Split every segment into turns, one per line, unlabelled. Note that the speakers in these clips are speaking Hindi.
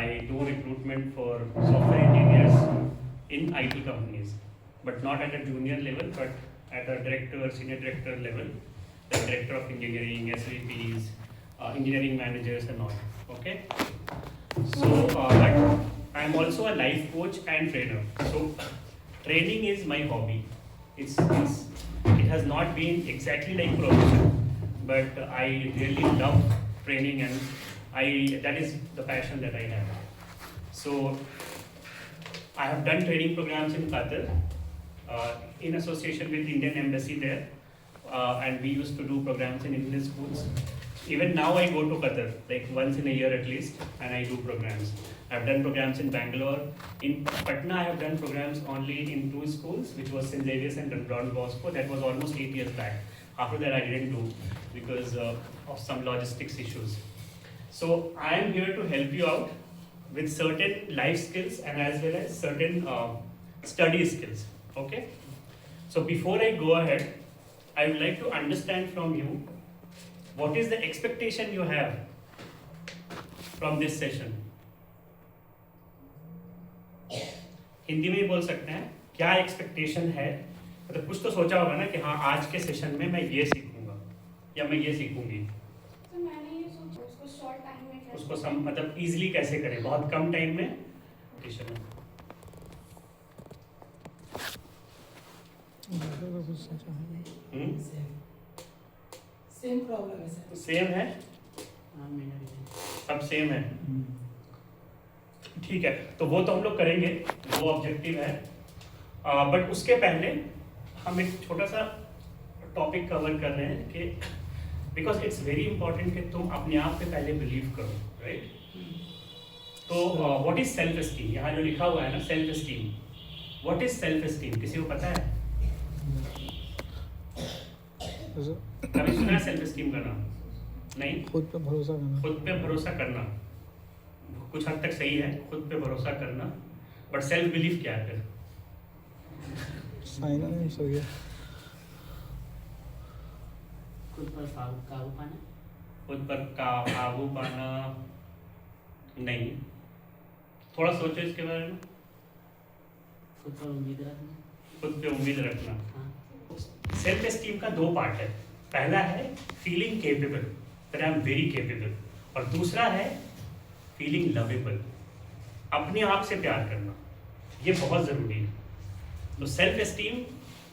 I do recruitment for software engineers in IT companies, but not at a junior level, but at a director, senior director level, the director of engineering, SVPs, engineering managers and all. Okay. So, but I'm also a life coach and trainer. So, training is my hobby. It has not been exactly like profession, but I really love training, and that is the passion that I have. So I have done training programs in Qatar in association with Indian Embassy there, and we used to do programs in Indian schools. Even now I go to Qatar like once in a year at least, and I do programs. I've done programs in Bangalore. In Patna, I have done programs only in 2 schools, which was St. Xavier's and Don Bosco. That was almost 8 years back. After that, I didn't do because of some logistics issues. So I am here to help you out with certain life skills and as well as certain study skills. Okay. So before I go ahead, I would like to understand from you what is the expectation you have from this session. Hindi में ही बोल सकते हैं, क्या एक्सपेक्टेशन है, मतलब कुछ तो सोचा होगा ना कि हाँ आज के सेशन में मैं ये सीखूंगा या मैं ये सीखूंगी।
तो मैंने ये सोचा उसको शॉर्ट टाइम में कैसे
उसको मतलब इजीली कैसे करें, बहुत कम टाइम में।
सेम प्रॉब्लम है सर।
सेम है, सब सेम है। ठीक है, तो वो तो हम लोग करेंगे, वो ऑब्जेक्टिव है। बट उसके पहले हम एक छोटा सा टॉपिक कवर कर रहे हैं कि बिकॉज इट्स वेरी इंपॉर्टेंट कि तुम अपने आप पे पहले बिलीव करो, राइट? तो व्हाट इज सेल्फ एस्टीम? यहाँ जो लिखा हुआ है ना self esteem, what is self esteem? किसी को पता है? कभी सुना है सेल्फ एस्टीम का नाम? नहीं?
खुद पे भरोसा करना।
खुद पे भरोसा करना कुछ हद तक सही है, खुद पे भरोसा करना, बट सेल्फ बिलीफ क्या है फिर?
खुद पर काबू पाना।
खुद पर काबू पाना नहीं, थोड़ा सोचो इसके बारे में।
खुद पर उम्मीद रखना।
खुद पे उम्मीद रखना।
हाँ।
सेल्फ एस्टीम का 2 पार्ट है। पहला है feeling capable, that I am very capable, और दूसरा है फीलिंग लवेबल, अपने आप से प्यार करना। ये बहुत ज़रूरी है। तो सेल्फ एस्टीम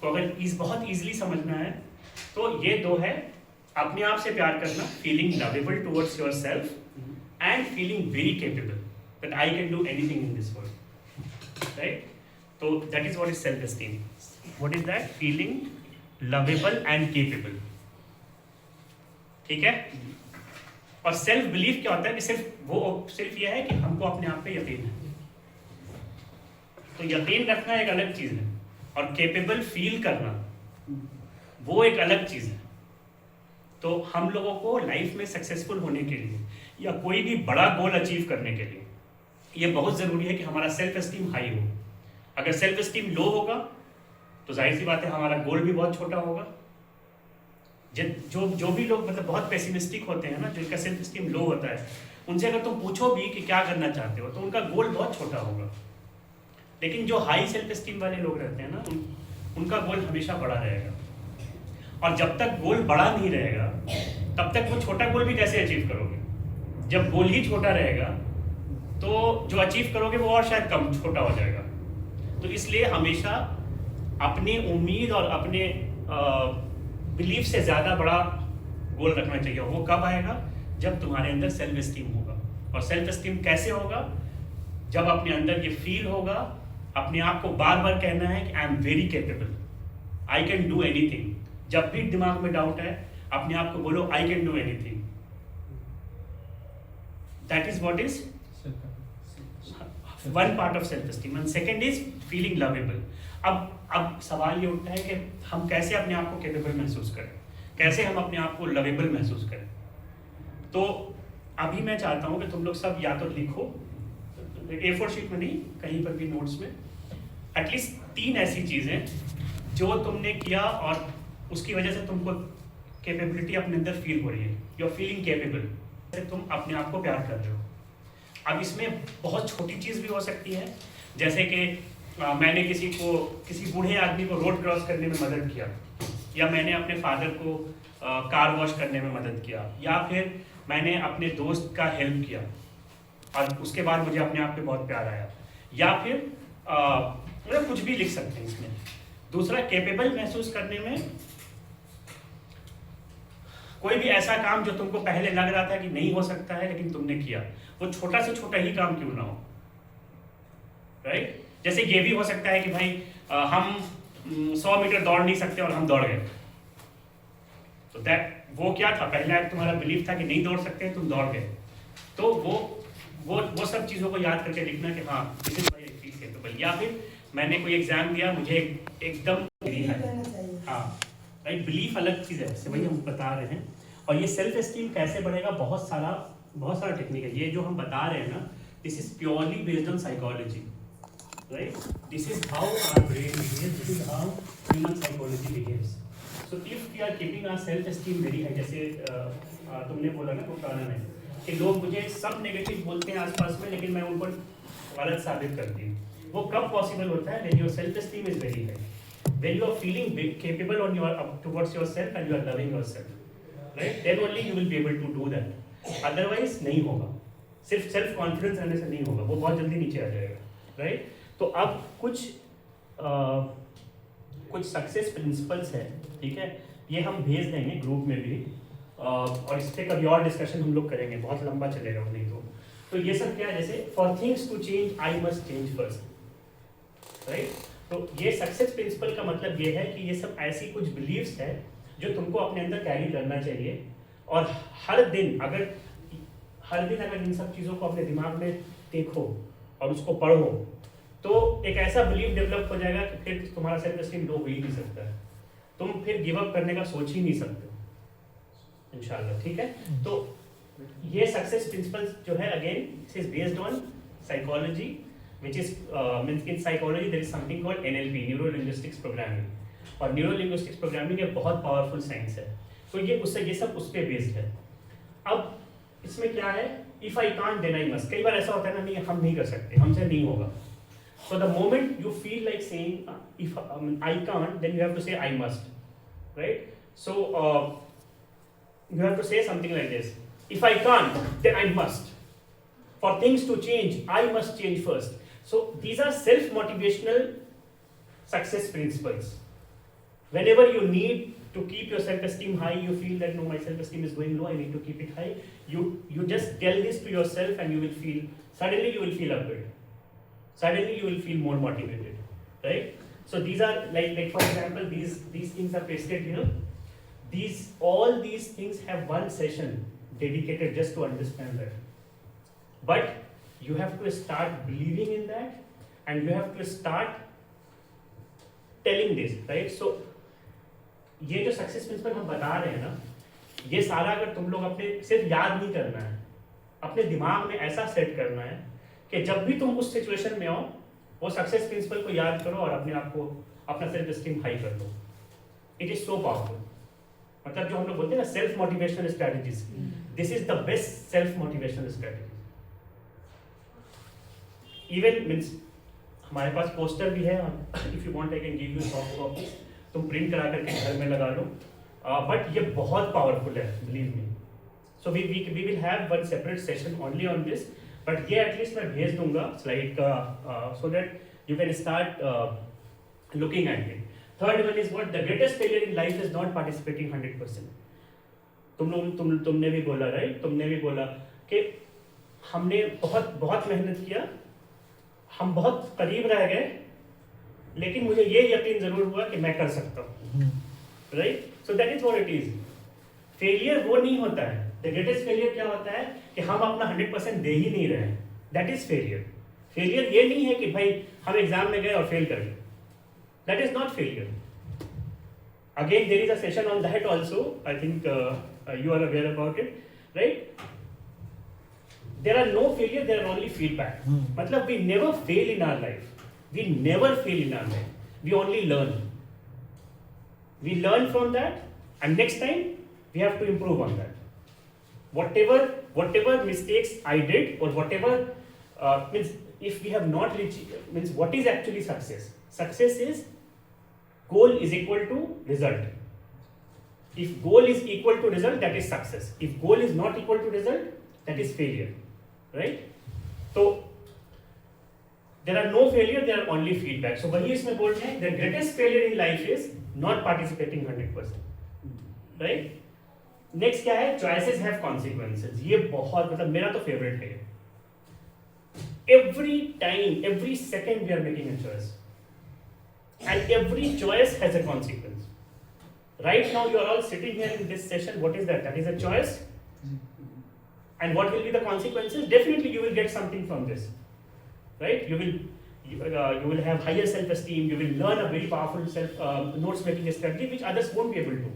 को अगर बहुत ईजिली समझना है तो ये 2 है, अपने आप से प्यार करना, feeling lovable towards yourself, and feeling very capable that I can do anything in this world, right? तो that is what is self esteem. What is that? Feeling lovable and capable. ठीक है? और सेल्फ बिलीफ क्या होता है कि सिर्फ यह है कि हमको अपने आप पे यकीन है। तो यकीन रखना एक अलग चीज है, और केपेबल फील करना वो एक अलग चीज है। तो हम लोगों को लाइफ में सक्सेसफुल होने के लिए या कोई भी बड़ा गोल अचीव करने के लिए ये बहुत जरूरी है कि हमारा सेल्फ एस्टीम हाई हो। अगर सेल्फ एस्टीम लो होगा तो जाहिर सी बात है हमारा गोल भी बहुत छोटा होगा। जो भी लोग मतलब बहुत पेसिमिस्टिक होते हैं ना, जिनका सेल्फ एस्टीम लो होता है, उनसे अगर तुम पूछो भी कि क्या करना चाहते हो तो उनका गोल बहुत छोटा होगा। लेकिन जो हाई सेल्फ एस्टीम वाले लोग रहते हैं ना, उनका गोल हमेशा बड़ा रहेगा। और जब तक गोल बड़ा नहीं रहेगा तब तक वो छोटा गोल भी कैसे अचीव करोगे? जब गोल ही छोटा रहेगा तो जो अचीव करोगे वो और शायद कम छोटा हो जाएगा। तो इसलिए हमेशा अपनी उम्मीद और अपने बिलीफ से ज़्यादा बड़ा गोल रखना चाहिए। वो कब आएगा? जब तुम्हारे अंदर सेल्फ एस्टीम होगा। और सेल्फ एस्टीम कैसे होगा? जब अपने अंदर ये फील होगा, अपने आप को बार बार कहना है कि I am very capable, I can do anything. जब भी दिमाग में डाउट है अपने आप को बोलो आई can do anything. That is what is one part of self esteem. And second is feeling lovable. अब सवाल ये उठता है कि हम कैसे अपने आप को केपेबल महसूस करें, कैसे हम अपने आप को लवेबल महसूस करें। तो अभी मैं चाहता हूं कि तुम लोग सब या तो लिखो, A4 शीट में नहीं, कहीं पर भी नोट्स में, एटलीस्ट 3 ऐसी चीजें जो तुमने किया और उसकी वजह से तुमको केपेबिलिटी अपने अंदर फील हो रही है, यू आर फीलिंग केपेबल, तुम अपने आप को प्यार कर रहे हो। अब इसमें बहुत छोटी चीज़ भी हो सकती है, जैसे कि मैंने किसी बूढ़े आदमी को रोड क्रॉस करने में मदद किया, या मैंने अपने फादर को कार वॉश करने में मदद किया, या फिर मैंने अपने दोस्त का हेल्प किया और उसके बाद मुझे अपने आप पे बहुत प्यार आया, या फिर मतलब कुछ भी लिख सकते हैं इसमें। दूसरा, कैपेबल महसूस करने में कोई भी ऐसा काम जो तुमको पहले लग रहा था कि नहीं हो सकता है लेकिन तुमने किया, वो छोटा से छोटा ही काम क्यों ना हो, राइट? जैसे ये भी हो सकता है कि भाई हम 100 मीटर दौड़ नहीं सकते और हम दौड़ गए, तो वो क्या था, पहला तुम्हारा बिलीफ था कि नहीं दौड़ सकते, तुम दौड़ गए, तो वो सब चीज़ों को याद करके लिखना कि हाँ this is why I feel capable. या फिर मैंने कोई एग्जाम दिया, मुझे एकदम हाँ राइट, बिलीफ अलग चीज़ है, जैसे भाई हम बता रहे हैं। और ये सेल्फ एस्टीम कैसे बढ़ेगा, बहुत सारा टेक्निक है। ये जो हम बता रहे हैं ना, this is purely based on psychology, right? This is how our brain behaves, this is how human psychology behaves. So if we are keeping our self esteem very high, जैसे तुमने बोला ना वो कारण है कि लोग मुझे सब नेगेटिव बोलते हैं आसपास में, लेकिन मैं उन पर गलत साबित करती हूँ। वो कब पॉसिबल होता है? When your self esteem is very high, when you are feeling capable on your towards yourself and you are loving yourself, right? Then only you will be able to do that. Otherwise नहीं होगा, सिर्फ सेल्फ कॉन्फिडेंस रहने से नहीं होगा, वो बहुत जल्दी नीचे आ जाएगा, राइट? तो अब कुछ सक्सेस प्रिंसिपल्स हैं, ठीक है? ये हम भेज देंगे ग्रुप में भी, और इस पर कभी और डिस्कशन हम लोग करेंगे, बहुत लंबा चलेगा वो नहीं तो ये सब क्या है, जैसे for things to change I must change first, right? तो ये सक्सेस प्रिंसिपल का मतलब ये है कि ये सब ऐसी कुछ बिलीव्स है जो तुमको अपने अंदर कैरी करना चाहिए, और हर दिन अगर इन सब चीज़ों को अपने दिमाग में देखो और उसको पढ़ो, तो एक ऐसा बिलीव डेवलप हो जाएगा कि फिर तुम्हारा सेल्फ एस्टीम लो हो ही नहीं सकता है, तुम फिर गिव अप करने का सोच ही नहीं सकते इंशाल्लाह, ठीक है? तो ये सक्सेस प्रिंसिपल जो है, again this is based on psychology, which is means in psychology there is something called NLP, neuro linguistics programming, और न्यूरो लिंग्विस्टिक्स प्रोग्रामिंग एक बहुत पावरफुल साइंस है, तो ये सब उस पर बेस्ड है। अब इसमें क्या है, if I can't then I must. कई बार ऐसा होता है ना, नहीं हम नहीं कर सकते, हमसे नहीं होगा, so the moment you feel like saying if I can't, then you have to say I must, right? So you have to say something like this, if I can't then I must, for things to change I must change first. So these are self-motivational success principles. Whenever you need to keep your self-esteem high, you feel that no, my self-esteem is going low, I need to keep it high. You just tell this to yourself, and you will feel upbeat. Suddenly you will feel more motivated, right? So these are like for example, these things are pasted here. All these things have one session dedicated just to understand that. But you have to start believing in that, and you have to start telling this, right? So ये जो सक्सेस प्रिंसिपल हम बता रहे हैं ना, ये सारा अगर तुम लोग अपने सिर्फ याद नहीं करना है, अपने दिमाग में ऐसा सेट करना है कि जब भी तुम उस सिचुएशन में आओ, वो सक्सेस प्रिंसिपल को याद करो और अपने आप को, अपना सेल्फ एस्टीम हाई कर लो। It is so powerful. मतलब जो हम लोग बोलते हैं ना self motivational strategies, this is the best self motivational strategy. Even means हमारे पास पोस्टर भी है, if you want I can give you soft copies, तुम प्रिंट करा करके घर में लगा लो, बट ये बहुत पावरफुल है, believe me. So we will have one separate session only on this, but ये एटलीस्ट मैं भेज दूंगा स्लाइड का, so that you can start looking at it. Third one is what the greatest failure in life is not participating 100%। तुमने भी बोला, राइट? तुमने भी बोला कि हमने बहुत मेहनत किया, हम बहुत करीब रह गए, लेकिन मुझे ये यकीन जरूर हुआ कि मैं कर सकता हूँ, right? So that is what it is. Failure वो नहीं होता है। द ग्रेटेस्ट फेलियर क्या होता है कि हम अपना 100% दे ही नहीं रहे हैं, दैट इज फेलियर। फेलियर ये नहीं है कि भाई हम एग्जाम में गए और फेल कर गए, that is not failure. Again there is a session on that also, I think you are aware about it, right? There are no failure, there are only feedback. मतलब we never fail in our life. We never fail in our life. We only learn. We learn from that, and next time we have to improve on that. Whatever mistakes I did, or whatever means if we have not reached, means what is actually success? Success is goal is equal to result. If goal is equal to result, that is success. If goal is not equal to result, that is failure, right? So there are no failure, there are only feedback. So वही इसमें बोल रहे हैं, the greatest failure in life is not participating 100%, right? Next क्या है? Choices have consequences. ये बहुत मतलब मेरा तो favorite है. Every time, every second we are making a choice, and every choice has a consequence. Right now you are all sitting here in this session. What is that? That is a choice. And what will be the consequences? Definitely you will get something from this, right? You will have higher self-esteem. You will learn a very powerful notes making strategy which others won't be able to.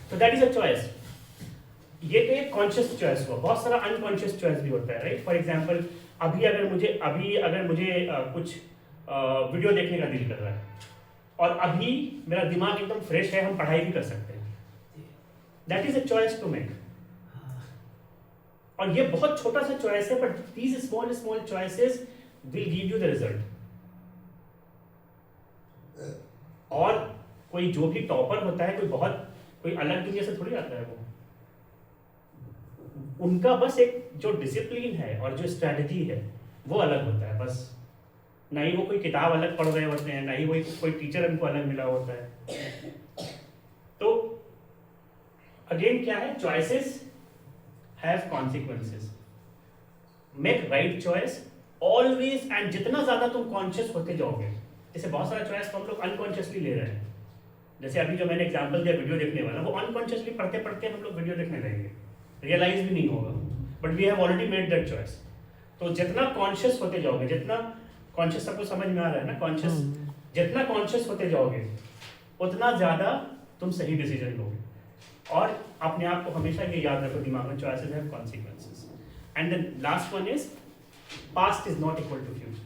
So that is a choice. ये तो एक conscious choice हुआ. बहुत सारा unconscious choice भी होता है, right? For example, अभी अगर मुझे कुछ वीडियो देखने का दिल कर रहा है और अभी मेरा दिमाग एकदम फ्रेश है, हम पढ़ाई भी कर सकते हैं. That is a choice to make. और ये बहुत छोटा सा चॉइस है, but these small choices will give you the result. और कोई जो भी टॉपर होता है, कोई अलग दुनिया से थोड़ी आता है वो. उनका बस एक जो डिसिप्लिन है और जो स्ट्रेटजी है वो अलग होता है. बस ना ही वो कोई किताब अलग पढ़ रहे होते हैं, ना ही वो कोई टीचर उनको अलग मिला होता है. तो अगेन क्या है? Choices have consequences. Make right choice always, and जितना ज़्यादा तुम conscious होते जाओगे, जैसे बहुत सारा choice तो हम लोग unconsciously ले रहे हैं. जैसे अभी जो मैंने example दिया वीडियो देखने वाला, वो unconsciously पढ़ते पढ़ते हम लोग वीडियो देखने लगेंगे, realize भी नहीं होगा, but we have already made that choice. तो जितना conscious होते जाओगे, जितना conscious, सबको समझ में आ रहा है ना? conscious, जितना conscious होते जाओगे, उतना ज़्यादा तुम सही decision लोगे. और अपने आप को हमेशा ये याद रखो दिमाग में, choices have consequences. And then last one is past is not equal to future.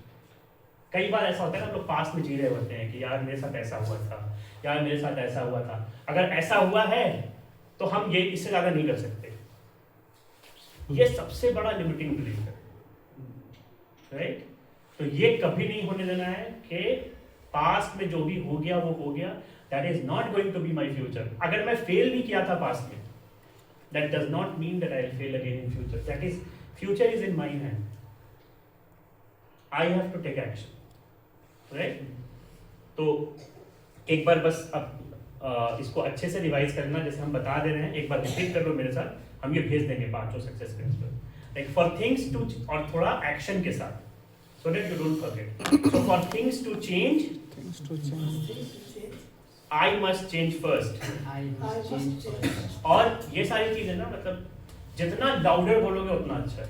कई बार ऐसा होता है ना, हम लोग पास्ट में जी रहे होते हैं कि यार मेरे साथ ऐसा हुआ था, यार मेरे साथ ऐसा हुआ था. अगर ऐसा हुआ है तो हम ये इससे ज़्यादा नहीं कर सकते. ये सबसे बड़ा लिमिटिंग बिलीफ है, राइट? तो ये कभी नहीं होने देना है कि पास्ट में जो भी हो गया वो हो गया. That is not going to be my future. अगर मैं फेल भी किया था पास्ट में, that does not mean that I will fail again in future. That is, future is in my hand. I have to take action, right? तो एक बार बस अब इसको अच्छे से रिवाइज करना, जैसे हम बता दे रहे हैं, एक बार रिपीट कर लो मेरे साथ. हम ये भेज देंगे 5 success principle, like for things to, और थोड़ा एक्शन के साथ, so that you don't forget. So for things to change, I must change first.
I must change first.
और ये सारी चीजें ना, मतलब जितना लाउडर बोलोगे उतना अच्छा है.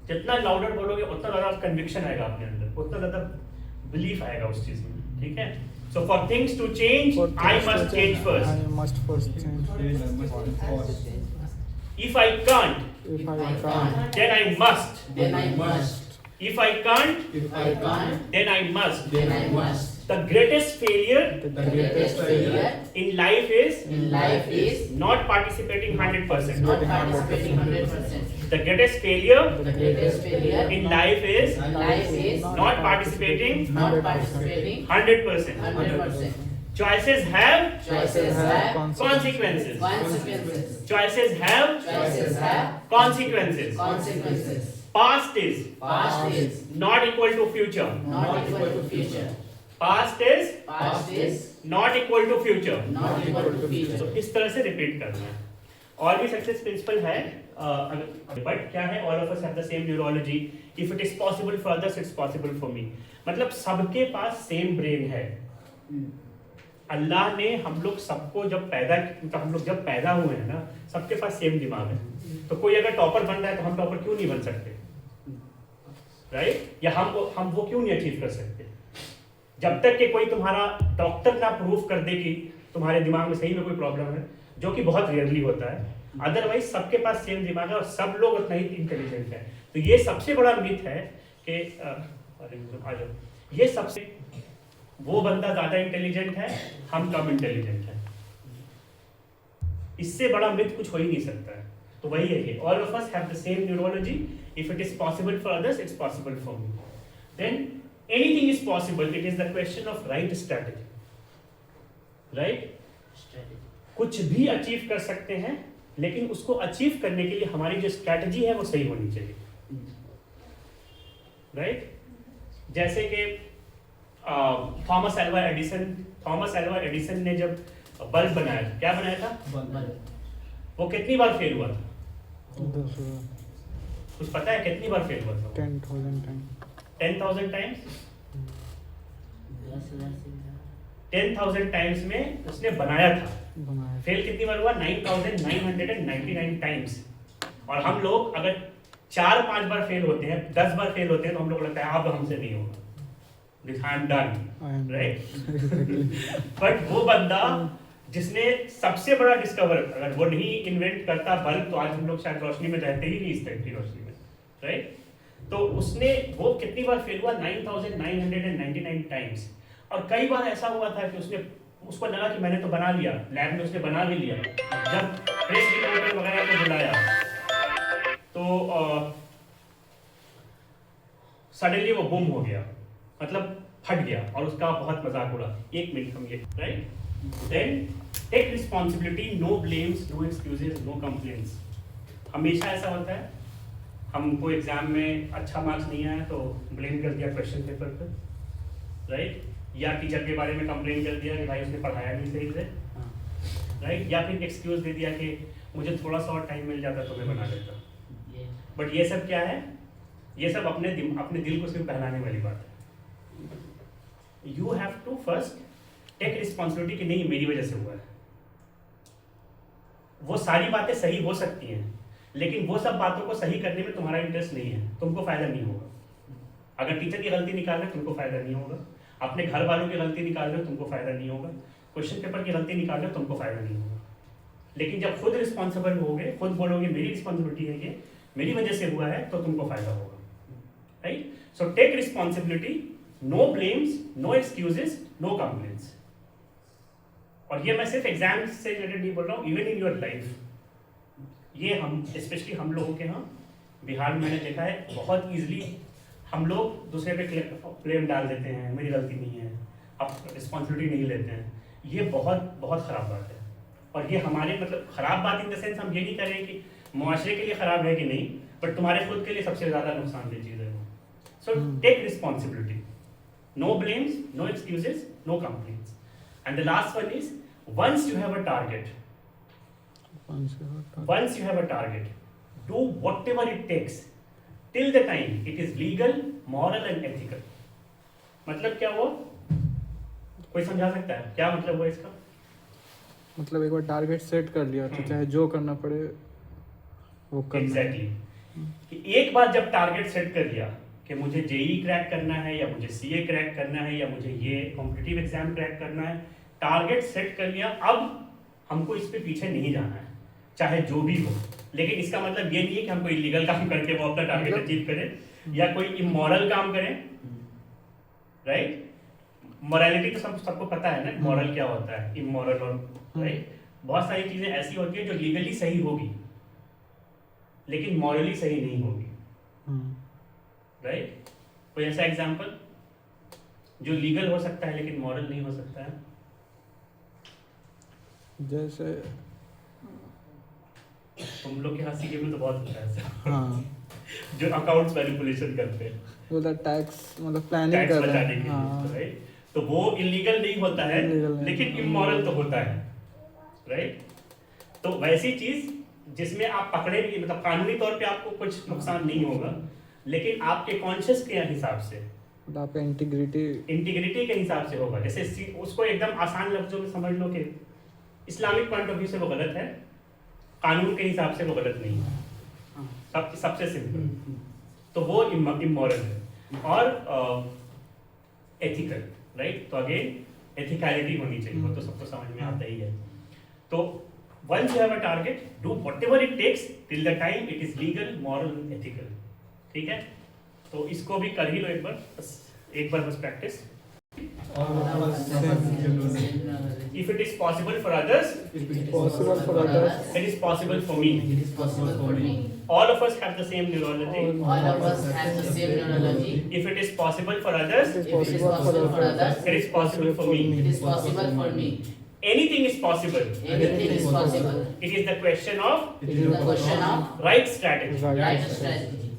जितना लाउडर बोलोगे उतना ज़्यादा कन्विक्शन आएगा अपने अंदर, उतना ज़्यादा बिलीफ आएगा उस चीज में. ठीक है? So for things to change, I must change first.
I must first change.
If I can't,
If I can't,
then I must.
Then I must.
If I can't,
If I can't,
then I must.
then I must.
The greatest failure
The greatest failure
in life is
in life is
not participating 100%.
not participating 100%.
The greatest failure
The greatest failure
in life is
in life is
not participating
not participating
100%.
100%.
Choices have
Choices have
consequences.
consequences.
Choices have
Choices have
consequences.
consequences.
Past is
Past is
not equal to future.
not equal to future.
Past is
Past is
not equal to future.
not equal to
तो
future.
इस तरह से रिपीट करना है. और भी सक्सेस प्रिंसिपल है, बट क्या है? All of us have the same neurology. If it is possible for others, it's possible for me. मतलब सबके पास सेम ब्रेन है. अल्लाह ने हम लोग सबको जब पैदा हुए हैं ना, सबके पास सेम दिमाग है. तो कोई अगर टॉपर बन रहा है तो हम टॉपर क्यों नहीं बन सकते, राइट? या हम वो क्यों नहीं अचीव कर सकते? जब तक कि कोई तुम्हारा डॉक्टर ना प्रूव कर दे कि तुम्हारे दिमाग में सही में कोई प्रॉब्लम है, जो कि बहुत रेयरली होता है. अदरवाइज सबके पास सेम दिमाग है और सब लोग उतना ही इंटेलिजेंट है. तो ये सबसे बड़ा मिथ है कि ये सबसे वो बंदा ज्यादा इंटेलिजेंट है, हम कम इंटेलिजेंट है. इससे बड़ा मिथ कुछ हो ही नहीं सकता है. तो वही है ये, all of us have the same neurology. If it is possible for others, it's possible for me. Then anything is possible. It is the question of right strategy. Right?
Strategy.
कुछ भी अचीव कर सकते हैं, लेकिन उसको अचीव करने के लिए हमारी जो स्ट्रैटेजी है वो सही होनी चाहिए. राइट? जैसे कि थॉमस एल्वा एडिसन ने जब बल्ब बनाया था, क्या बनाया था?
Bulb.
वो कितनी बार फेल हुआ था?
10,000
कुछ पता है कितनी बार फेल हुआ था?
10,000 times.
10,000 टाइम्स.
10,000 से
10,000 टाइम्स में उसने बनाया था.
बनाया.
फेल कितनी बार हुआ? 9,999 टाइम्स. और हम लोग अगर 4-5 बार फेल होते हैं, 10 बार फेल होते हैं, तो हम लोग को लगता है अब हमसे नहीं होगा. I'm done.
I am
Right? But वो बंदा जिसने सबसे बड़ा डिस्कवर, अगर वो नहीं इन्वेंट करता बल्ब, तो आज हम लोग शायद रोशनी में रहते ही नहीं इस टाइप की रोशनी में. राइट? तो उसने वो कितनी बार फेल हुआ? 9,999 टाइम्स. और कई बार ऐसा हुआ था कि उसको लगा कि मैंने तो बना लिया, लैब में उसने बना भी लिया. जब प्रेस रिपोर्टर वगैरह को बुलाया तो सडनली वो गुम हो गया, मतलब फट गया, और उसका बहुत मजाक उड़ा. 1 मिनट हम ये. Right? Then take responsibility, no blames, no excuses, no complaints. हमेशा ऐसा होता है, हमको एग्जाम में अच्छा मार्क्स नहीं आया तो ब्लेम कर दिया क्वेश्चन पेपर पर. राइट? या टीचर के बारे में कंप्लेन कर दिया कि भाई उसने पढ़ाया नहीं सही से. राइट? या फिर एक्सक्यूज दे दिया कि मुझे थोड़ा सा और टाइम मिल जाता तो मैं बना देता. बट ये सब क्या है? ये सब अपने दिल को सिर्फ बहलाने वाली बात है. You have to first take responsibility कि नहीं मेरी वजह से हुआ है. वो सारी बातें सही हो सकती हैं, लेकिन वो सब बातों को सही करने में तुम्हारा इंटरेस्ट नहीं है, तुमको फायदा नहीं होगा. अगर टीचर की गलती निकाल रहे हो तुमको फायदा नहीं होगा, अपने घर वालों की गलती निकाल रहे हो तुमको फायदा नहीं होगा, क्वेश्चन पेपर की गलती निकाल रहे हो तुमको फायदा नहीं होगा. लेकिन जब खुद रिस्पॉन्सिबल होगे, खुद बोलोगे मेरी रिस्पॉन्सिबिलिटी है ये, मेरी वजह से हुआ है, तो तुमको फायदा होगा. Right? So take responsibility, no blames, no excuses, no complaints. और ये मैं सिर्फ एग्जाम से रिलेटेड नहीं बोल रहा हूँ, इवन इन योर लाइफ. ये हम स्पेशली हम लोगों के यहाँ बिहार में मैंने देखा है, बहुत इजीली हम लोग दूसरे पे ब्लेम डाल देते हैं, मेरी गलती नहीं है, अब रिस्पॉन्सिबिलिटी नहीं लेते हैं. ये बहुत बहुत ख़राब बात है. और ये हमारे मतलब ख़राब बात इन द सेंस, हम ये नहीं कर रहे हैं कि मुआशरे के लिए ख़राब है कि नहीं, बट तुम्हारे खुद के लिए सबसे ज़्यादा नुकसानदेह चीज़ है. So take responsibility, no blames, no excuses, no complaints. And the last one is once you have a target, do whatever it takes till the time it is legal, moral and ethical. मतलब क्या हुआ? कोई समझा सकता है क्या मतलब हुआ इसका?
मतलब एक बार टारगेट सेट कर लिया तो चाहे जो करना पड़े वो करना.
एग्जैक्टली. कि एक बार जब टारगेट सेट कर लिया कि मुझे जेई क्रैक करना है, या मुझे सीए क्रैक करना है, या मुझे ये कॉम्पिटिटिव एग्जाम क्रैक करना है, टारगेट सेट कर लिया, अब हमको इस पे पीछे नहीं जाना है, चाहे जो भी हो. लेकिन इसका मतलब ये नहीं है कि हम कोई इलीगल काम करके वो अपना टारगेट अचीव करें, या कोई इमोरल काम करें. राइट? मोरालिटी तो सबको पता है ना, मॉरल क्या होता है, इमोरल. और राइट, बहुत सारी चीजें ऐसी होती है जो लीगली सही होगी लेकिन मॉरली सही नहीं होगी. राइट? कोई ऐसा एग्जाम्पल जो लीगल हो सकता है लेकिन मॉरल नहीं हो सकता है?
जैसे
तुम लोग के यहाँ सीए में तो बहुत होता है ऐसा.
हाँ,
जो अकाउंट्स मैनिपुलेशन करते हैं
वो टैक्स मतलब प्लानिंग
टैक्स
कर रहे
बचाने
हैं.
के
हाँ,
लिए. राइट? तो वो इलीगल नहीं होता है,
Illegal नहीं.
लेकिन इमोरल तो होता है. राइट? तो वैसी चीज जिसमें आप पकड़े नहीं, मतलब कानूनी तौर पे आपको कुछ नुकसान नहीं होगा, लेकिन आपके कॉन्शियस के हिसाब से,
मतलब आपका इंटीग्रिटी
के हिसाब से होगा. जैसे उसको एकदम आसान लफ्जों में समझ लो कि इस्लामिक पॉइंट ऑफ व्यू से वो गलत है, कानून के हिसाब से वो गलत नहीं है. सबसे सिंपल. तो वो इमोरल है. और एथिकल. राइट? तो अगेन एथिकलिटी होनी चाहिए, वो तो सबको समझ में आता ही है. तो once you have a target, do whatever it takes till the time it is legal, moral and ethical. ठीक है? तो इसको भी कर ही लो एक बार बस प्रैक्टिस.
और
If it is possible for others,
If it is possible for others,
it is possible for me.
It is possible for me.
All of us have the same neurology.
All of us have the same neurology.
If it is possible for others,
it is
If it is possible for others,
it is possible for me.
it is possible for me.
Anything is possible.
Anything is possible.
It is the question of
It is the question of
right strategy.
right strategy.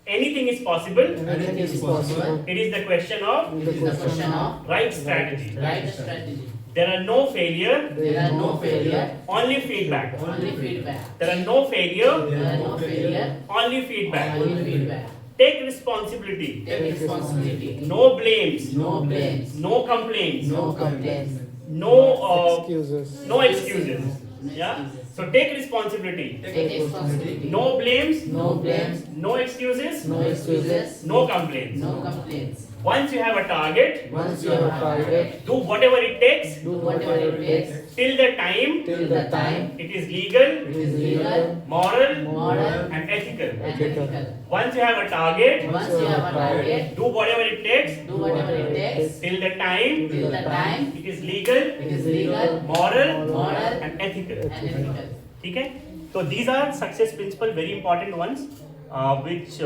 Anything is possible.
anything is possible.
It is the question of
It is the question of
right strategy.
right strategy.
There are no failure,
There are no failure,
only feedback.
only feedback.
There are no failure,
There are no failure,
only feedback.
only feedback.
Take responsibility.
Take responsibility.
No blames,
No blames.
no complaints,
No complaints.
no
Excuses.
no excuses. Yeah. So take responsibility.
Take responsibility.
No blames,
No blames.
no excuses,
No excuses.
no complaints.
No complaints.
Once you have a target,
Once you have a target,
do whatever it takes
do whatever it takes
till the time
till the time
it is legal,
it is legal,
moral,
moral,
and ethical.
and ethical.
Once you have a target,
Once you have a target,
do whatever it takes
do whatever it takes
till the time
till the time
it is legal,
it is legal,
moral,
moral,
and ethical.
and ethical.
ठीक है? So these are success principle, very important ones, which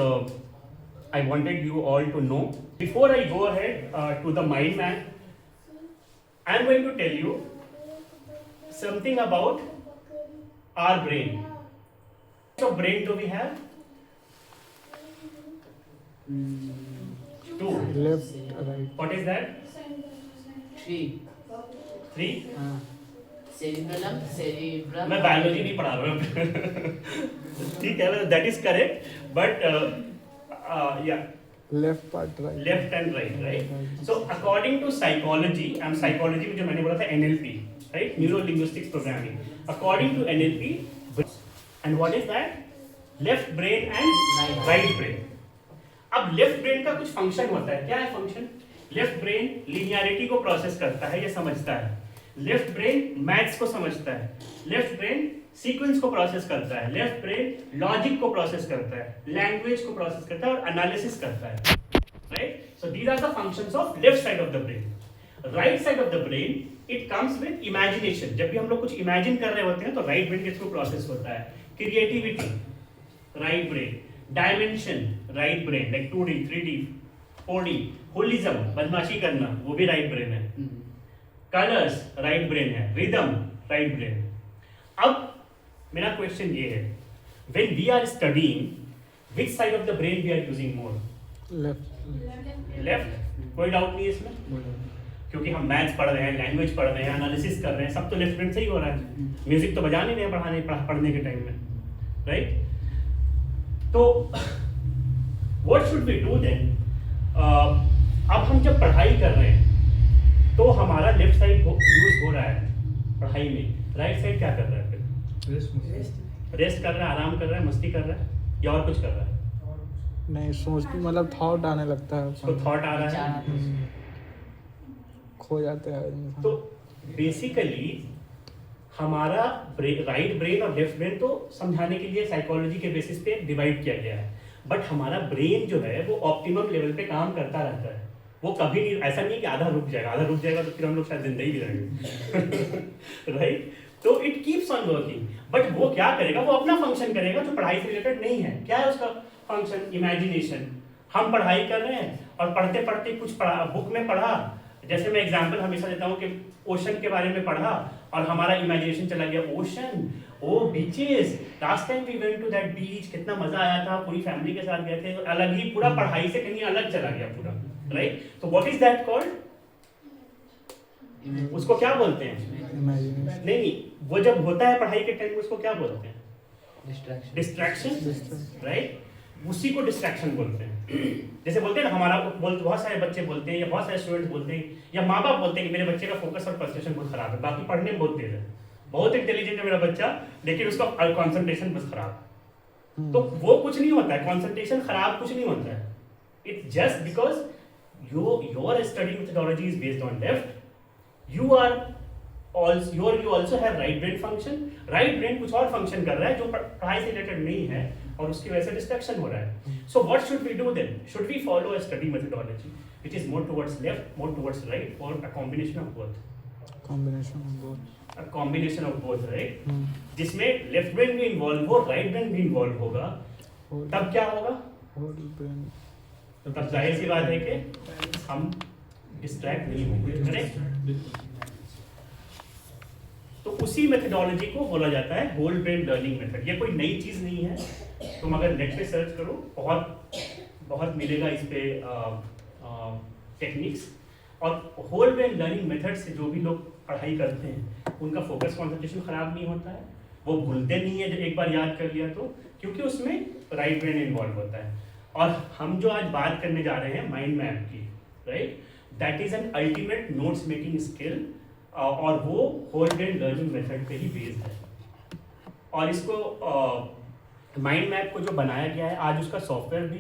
I wanted you all to know. Before I go ahead to the mind map, I am going to tell you something about our brain. So brain do we have? Two.
Left, right.
What is that?
Three.
Three.
Cerebellum, cerebrum.
मैं बायोलॉजी नहीं पढ़ा रहा हूँ ठीक है दैट इज करेक्ट बट या
Left part, right.
Left and right so according to psychology and psychology में जो मैंने बोला था NLP right neuro linguistics programming according to NLP and what is that left brain and right brain अब लेफ्ट ब्रेन का कुछ फंक्शन होता है क्या है फंक्शन लेफ्ट ब्रेन लिनियरिटी को प्रोसेस करता है या समझता है लेफ्ट ब्रेन मैथ्स को समझता है लेफ्ट ब्रेन सीक्वेंस को प्रोसेस करता है लेफ्ट ब्रेन लॉजिक को प्रोसेस करता है लैंग्वेज को प्रोसेस करता है और एनालिसिस करता है right so these are the functions of left side of the brain right side of the brain it comes with imagination जब भी हम लोग कुछ इमेजिन कर रहे होते हैं तो राइट ब्रेन के थ्रू प्रोसेस होता है creativity right brain dimension right brain like 2D 3D 4D holism बदमाशी करना वो भी राइट ब्रेन है कलर्स राइट ब्रेन है रिदम राइट ब्रेन अब मेरा क्वेश्चन ये है when we are studying which side of the brain we are using more
Left.
Left कोई डाउट नहीं है इसमें क्योंकि हम मैथ्स पढ़ रहे हैं लैंग्वेज पढ़ रहे हैं एनालिसिस कर रहे हैं सब तो लेफ्ट ब्रेन से ही हो रहा है म्यूजिक तो बजा नहीं रहे हैं पढ़ने के टाइम में राइट तो what should we do then अब हम जब पढ़ाई कर रहे हैं तो हमारा लेफ्ट साइड यूज हो रहा है पढ़ाई में राइट साइड क्या कर रहा है फिर रेस्ट कर रहा है आराम कर रहा है मस्ती कर रहा है या और कुछ कर रहा है
नहीं सोच मतलब थॉट आने लगता है
उसको थॉट आ रहा है
खो जाते हैं इंसान।
तो बेसिकली हमारा राइट ब्रेन और लेफ्ट ब्रेन तो समझाने के लिए साइकोलॉजी के बेसिस पे डिवाइड किया गया है बट हमारा ब्रेन जो है वो ऑप्टिमम लेवल पे काम करता रहता है वो कभी नहीं ऐसा नहीं कि आधा रुक जाएगा तो फिर हम लोग शायद जिंदा ही रहेंगे राइट तो it keeps on working but वो क्या करेगा वो अपना फंक्शन करेगा जो पढ़ाई से रिलेटेड नहीं है क्या है उसका फंक्शन इमेजिनेशन हम पढ़ाई कर रहे हैं और पढ़ते पढ़ते कुछ पढ़ा बुक में पढ़ा जैसे मैं एग्जांपल हमेशा देता हूँ कि ओशन के बारे में पढ़ा और हमारा इमेजिनेशन चला गया ओशन ओ beaches last time we went to that beach कितना मजा आया था पूरी फैमिली के साथ गए थे तो अलग ही पूरा पढ़ाई से कहीं अलग चला गया पूरा राइट तो व्हाट इज दैट कॉल्ड उसको क्या बोलते हैं
Imagination.
नहीं वो जब होता है पढ़ाई के टाइम उसको क्या बोलते हैं
Distraction.
राइट उसी को डिस्ट्रैक्शन बोलते हैं जैसे बोलते हैं ना हमारा बहुत सारे बच्चे बोलते हैं या बहुत सारे स्टूडेंट्स बोलते हैं या माँ बाप बोलते हैं कि मेरे बच्चे का फोकस और कंसंट्रेशन बहुत खराब है बाकी पढ़ने में बहुत तेज है बहुत इंटेलिजेंट है मेरा बच्चा लेकिन उसका कंसंट्रेशन बस खराब तो वो कुछ नहीं होता है कंसंट्रेशन खराब कुछ नहीं होता है it's just because your study methodology is based on left you also have right brain function right brain कुछ और function कर रहा है जो पढ़ाई से related नहीं है और उसकी वजह से distraction हो रहा है so what should we do then should we follow a study methodology which is more towards left more towards right or a combination of both
combination of both.
Combination of both, right, जिसमें लेफ्ट ब्रेन भी इन्वॉल्व हो, राइट ब्रेन भी इन्वॉल्व होगा, तब क्या होगा?
Whole brain.
तब जाहिर सी बात है कि हम डिस्ट्रैक्ट नहीं होंगे, करेक्ट? तो उसी मेथडोलॉजी को बोला जाता है होल ब्रेन लर्निंग मेथड। ये कोई नई चीज नहीं है, तुम अगर नेट पे सर्च करो बहुत मिलेगा इस पे टेक्निक्स। और होल ब्रेन लर्निंग मेथड से जो भी लोग पढ़ाई करते हैं उनका फोकस कंसंट्रेशन खराब नहीं होता है, वो भूलते नहीं है जब एक बार याद कर लिया तो, क्योंकि उसमें राइट ब्रेन इन्वॉल्व होता है। और हम जो आज बात करने जा रहे हैं माइंड मैप की, right, that is an ultimate notes making skill, और वो होल ब्रेन लर्निंग मेथड पे ही बेस्ड है। और इसको माइंड मैप को जो बनाया गया है आज उसका सॉफ्टवेयर भी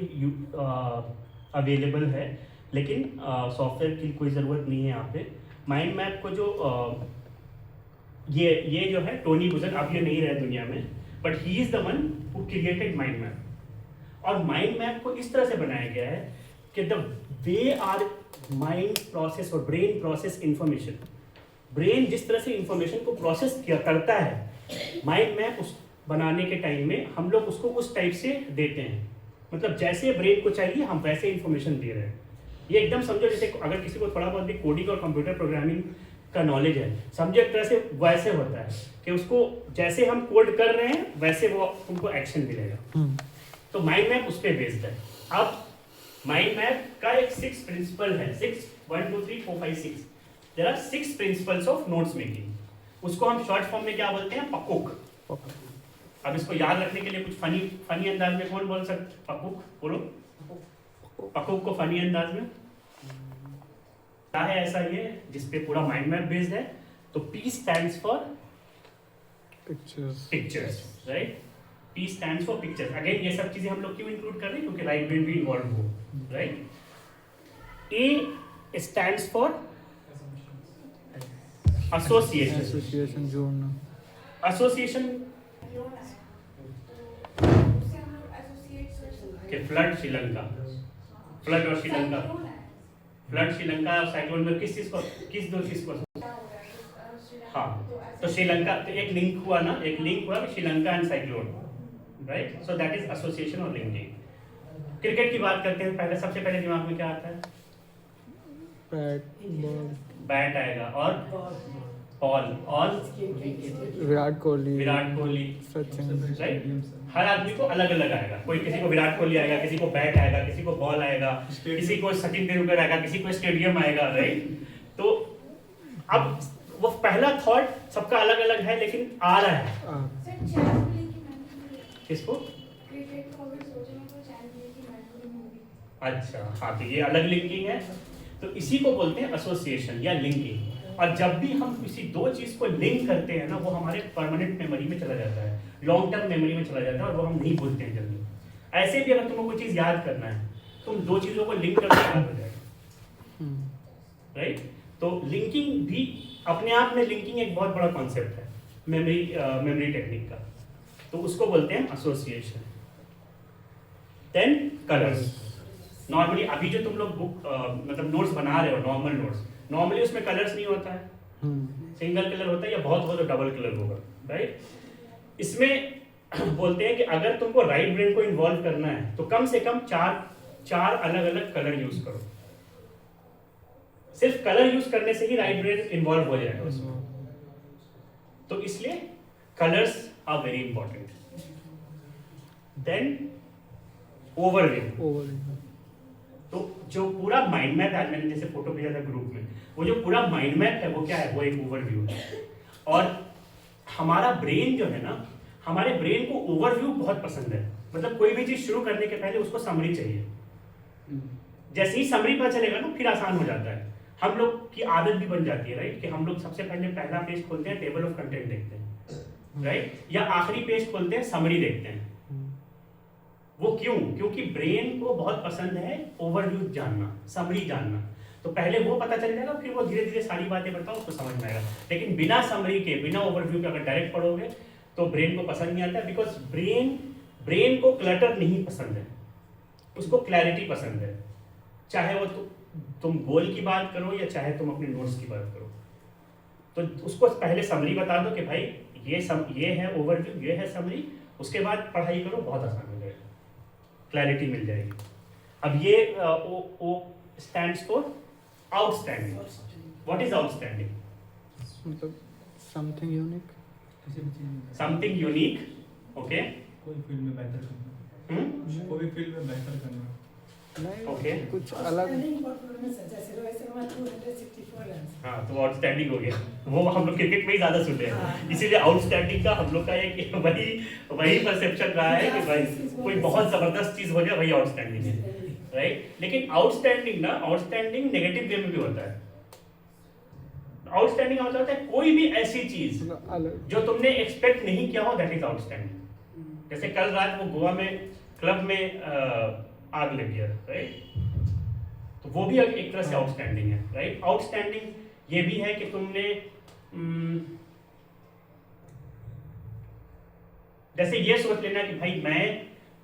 अवेलेबल है, लेकिन सॉफ्टवेयर की कोई ज़रूरत नहीं है यहाँ पे। माइंड मैप को जो ये जो है टोनी गुजर, अब ये नहीं रहे दुनिया में, but he is the one who created mind map. और माइंड मैप को इस तरह से बनाया गया है कि the way our mind process और ब्रेन प्रोसेस इंफॉर्मेशन, ब्रेन जिस तरह से इंफॉर्मेशन को प्रोसेस किया करता है, माइंड मैप उस बनाने के टाइम में हम लोग उसको उस टाइप से देते हैं। मतलब जैसे ब्रेन को चाहिए हम वैसे इंफॉर्मेशन दे रहे हैं। ये एकदम समझो जैसे अगर किसी को थोड़ा बहुत भी कोडिंग और कंप्यूटर प्रोग्रामिंग का नॉलेज है, समझो एक तरह से वैसे होता है कि उसको जैसे हम कोड कर रहे हैं वैसे वो उनको एक्शन मिलेगा। तो माइंड मैप उस पर बेस्ड है। अब माइंड मैप का एक 6 प्रिंसिपल है, 6 1 2 3 4 5 6 there are 6 principles of notes making. उसको हम शॉर्ट फॉर्म में क्या बोलते हैं? पकुक। अब इसको याद रखने के लिए कुछ फनी अंदाज में कौन बोल सकता? पकुक बोलो, पकुक को फनी अंदाज में क्या है ऐसा ये जिसपे पूरा माइंड मैप बेस्ड है। तो P stands for pictures, right? P stands for pictures. Again ये सब चीजें हम लोग क्यों इंक्लूड कर रहे हैं? क्योंकि राइट ब्रेन भी इन्वॉल्व हो, right? A stands for association,
जोड़ना,
एसोसिएशन के फ्लड श्रीलंका, फ्लड और श्रीलंका, फ्लड श्रीलंका और साइक्लोन में किस दो चीज को? हाँ, तो श्रीलंका, तो एक लिंक हुआ ना, एक लिंक हुआ Sri Lanka and cyclone, right? So that is association और लिंकिंग। क्रिकेट की बात करते हैं, पहले सबसे पहले दिमाग में क्या आता है? बैट आएगा और बॉल और
विराट कोहली,
सचिन, राइट? हर आदमी को अलग अलग आएगा। कोई किसी को विराट कोहली आएगा, किसी को बैट आएगा, किसी को बॉल आएगा, किसी को सचिन तेंदुलकर आएगा, किसी को स्टेडियम आएगा, राइट? तो अब वो पहला थॉट सबका अलग अलग है, लेकिन आ रहा है किसको? अच्छा, हाँ, तो ये अलग लिंकिंग है। तो इसी को बोलते हैं एसोसिएशन या लिंकिंग। और जब भी हम किसी दो चीज को लिंक करते हैं ना, वो हमारे परमानेंट मेमोरी में चला जाता है, लॉन्ग टर्म मेमोरी में चला जाता है, और वो हम नहीं भूलते हैं जल्दी। ऐसे भी अगर तुमको कोई चीज याद करना है, तुम दो चीजों को लिंक करके याद हो जाएगा, राइट? तो लिंकिंग भी अपने आप में, लिंकिंग एक बहुत बड़ा कॉन्सेप्ट है मेमोरी टेक्निक का। तो उसको बोलते हैं एसोसिएशन। Then colours. नॉर्मली अभी जो तुम लोग बुक मतलब नोट्स बना रहे हो, नॉर्मल नोट्स, नॉर्मली उसमें कलर्स नहीं होता है, सिंगल कलर होता है, या बहुत हो तो डबल कलर होगा, राइट? इसमें बोलते हैं कि अगर तुमको राइट ब्रेन को इन्वॉल्व करना है तो कम से कम चार अलग अलग कलर यूज करो। सिर्फ कलर यूज करने से ही राइट ब्रेन इन्वॉल्व हो जाएगा उसमें। तो इसलिए colours are very important. Then overview. तो जो पूरा माइंड मैप है, मैंने जैसे फोटो भेजा था ग्रुप में, वो जो पूरा माइंड मैप है वो क्या है? वो एक ओवरव्यू है। और हमारा ब्रेन जो है ना, हमारे ब्रेन को ओवरव्यू बहुत पसंद है। मतलब कोई भी चीज शुरू करने के पहले उसको समरी चाहिए। जैसे ही समरी पता चलेगा ना, फिर आसान हो जाता है। हम लोग की आदत भी बन जाती है, राइट, कि हम लोग सबसे पहले पहला पेज खोलते हैं, टेबल ऑफ कंटेंट देखते हैं, राइट, या आखिरी पेज खोलते हैं, समरी देखते हैं। वो क्यों? क्योंकि ब्रेन को बहुत पसंद है ओवरव्यू जानना, समरी जानना। तो पहले वो पता चल जाएगा, फिर वो धीरे धीरे सारी बातें बताओ, उसको समझ में आएगा। लेकिन बिना समरी के, बिना ओवरव्यू के अगर डायरेक्ट पढ़ोगे तो ब्रेन को पसंद नहीं आता, बिकॉज ब्रेन को क्लटर नहीं पसंद है, उसको क्लैरिटी पसंद है। चाहे वो तुम गोल की बात करो या चाहे तुम अपने नोट्स की बात करो। तो उसको पहले समरी बता दो कि भाई ये है ओवरव्यू, ये है समरी, उसके बाद पढ़ाई करो, बहुत आसान हो जाएगा, क्लैरिटी मिल जाएगी। अब ये O stands for outstanding. What is outstanding?
मतलब समथिंग यूनिक,
किसी भी चीज में
समथिंग यूनिक। ओके,
कोई फील्ड में बेहतर करना, कोई फील्ड में बेहतर करना।
नहीं
Okay.
कुछ अलग।
जैसे रोहित शर्मा 264 रन।
हाँ, तो आउटस्टैंडिंग हो गया। वो हम लोग क्रिकेट में ही ज्यादा सुनते हैं, इसीलिए आउटस्टैंडिंग का हम लोग का एक वही परसेप्शन रहा है कि भाई कोई बहुत जबरदस्त चीज हो जाए वही आउटस्टैंडिंग है, राइट? लेकिन आउटस्टैंडिंग नेगेटिव वे में भी होता है। आउटस्टैंडिंग मतलब होता है कोई भी ऐसी चीज
मतलब अलग।
जो तुमने एक्सपेक्ट नहीं किया हो, दैट इज आउटस्टैंडिंग। जैसे कल रात वो गोवा में क्लब में आग लग गया, राइट? तो वो भी एक तरह से आउटस्टैंडिंग है, राइट? आउटस्टैंडिंग ये भी है कि तुमने जैसे ये सोच लेना कि भाई